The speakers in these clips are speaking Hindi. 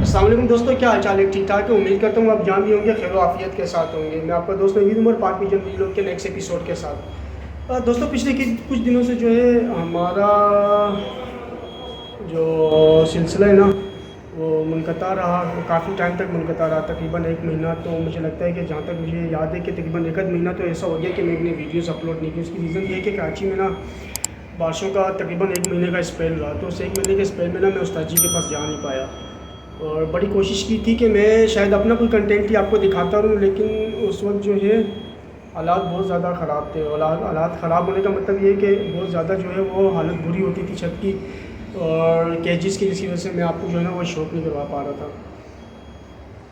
अस्सलाम वालेकुम दोस्तों, क्या हाल चाल है? ठीक ठाक है। उम्मीद करता हूँ आप जहाँ भी होंगे खैर आफियत के साथ होंगे। मैं आपका दोस्त नवीद उमर पाक विजन वीडियो के नेक्स्ट एपिसोड के साथ। दोस्तों पिछले कुछ दिनों से जो है हमारा जो सिलसिला है ना वो मुनक़ता रहा, काफ़ी टाइम तक मुनक़ता रहा, तकरीबन 1 महीना। तो मुझे लगता है कि जहाँ तक मुझे याद है कि तकरीबन 1 महीना तो ऐसा हो गया कि मैंने वीडियोज़ अपलोड नहीं की। उसकी रीज़न ये है कि कराची में ना बारिशों का तकरीबन 1 महीने का स्पेल रहा। तो उस 1 महीने के स्पेल में ना मैं उस्ताद जी के पास जा नहीं पाया और बड़ी कोशिश की थी कि मैं शायद अपना कोई कंटेंट ही आपको दिखाता रहूँ, लेकिन उस वक्त जो है हालात बहुत ज़्यादा ख़राब थे। और हालात ख़राब होने का मतलब ये है कि बहुत ज़्यादा जो है वो हालत बुरी होती थी छत की और कैजिस की, जिसकी वजह से मैं आपको जो है ना वो शौक नहीं करवा पा रहा था।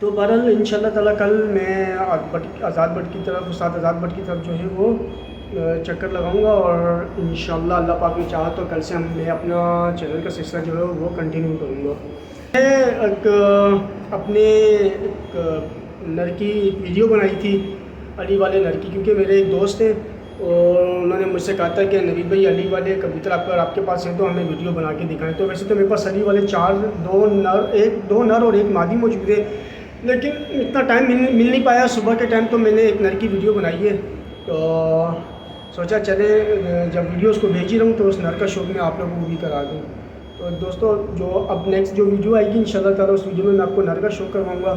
तो बहरहाल इंशाल्लाह ताला कल मैं आज़ाद भट्ट की तरफ, उस्ताद आज़ाद भट्ट की तरफ जो है वो चक्कर लगाऊंगा और इंशाल्लाह अल्लाह पाक ने चाहा तो कल से मैं अपना चैनल का सिलसिला जो है वो कंटिन्यू करूँगा। मैं अपने नर की वीडियो बनाई थी, अली वाले नर की, क्योंकि मेरे एक दोस्त हैं और उन्होंने मुझसे कहा था कि नवीद भाई अली वाले कबूतर अगर आपके पास हैं तो हमें वीडियो बना के दिखाएं। तो वैसे तो मेरे पास अली वाले 2 नर और 1 मादी मौजूद है, लेकिन इतना टाइम मिल नहीं पाया। सुबह के टाइम तो मैंने एक नर की वीडियो बनाई है, तो सोचा चले जब वीडियो उसको भेज ही रहा हूँ तो उस नर का शौक मैं आप लोगों को भी करा दूँ। तो दोस्तों जो अब नेक्स्ट जो वीडियो आएगी इंशाल्लाह ताला उस वीडियो में मैं आपको नर का शौक करवाऊँगा,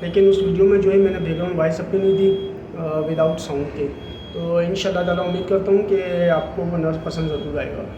लेकिन उस वीडियो में जो है मैंने बैकग्राउंड वॉइस अपनी नहीं दी विदाउट साउंड के। तो इंशाल्लाह ताला उम्मीद करता हूँ कि आपको वो नर पसंद ज़रूर आएगा।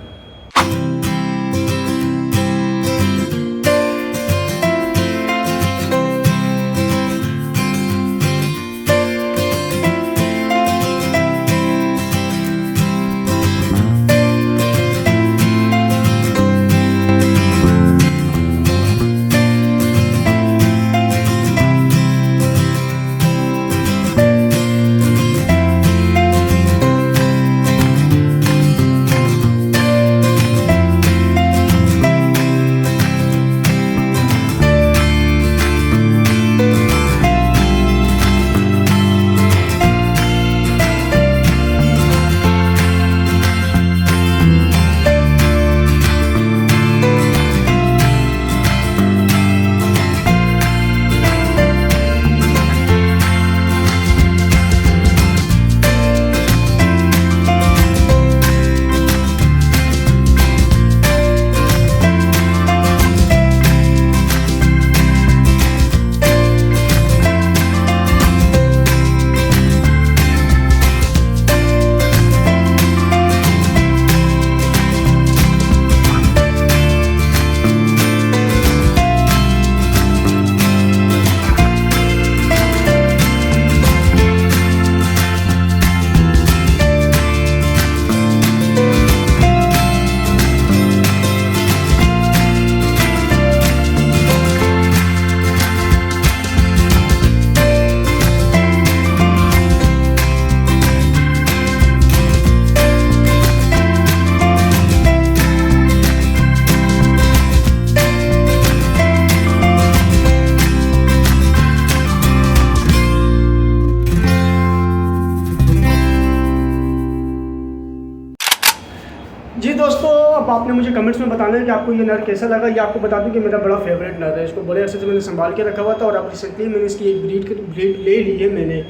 जी दोस्तों, अब आपने मुझे कमेंट्स में बताना है कि आपको ये नर कैसा लगा। ये आपको बता दूं कि मेरा बड़ा फेवरेट नर है। इसको बड़े अरसे से मैंने संभाल के रखा हुआ था और अब रिसेंटली मैंने इसकी एक ब्रीड ले ली है मैंने।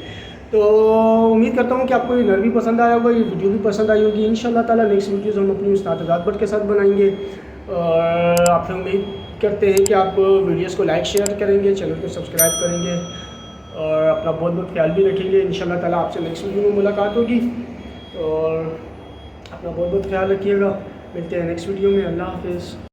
तो उम्मीद करता हूँ कि आपको ये नर भी पसंद आया होगा, ये वीडियो भी पसंद आई होगी। इंशाल्लाह ताला नेक्स्ट वीडियोज़ हम अपनी उस्ताद आज़ाद भट्ट के साथ बनाएंगे और आपसे उम्मीद करते हैं कि आप वीडियोज़ को लाइक शेयर करेंगे, चैनल को सब्सक्राइब करेंगे और अपना बहुत बहुत ख्याल भी रखेंगे। इंशाल्लाह ताला आपसे नेक्स्ट वीडियो में मुलाकात होगी और अपना बहुत बहुत ख्याल रखिएगा। मिलते हैं नेक्स्ट वीडियो में। अल्लाह हाफ़िज़।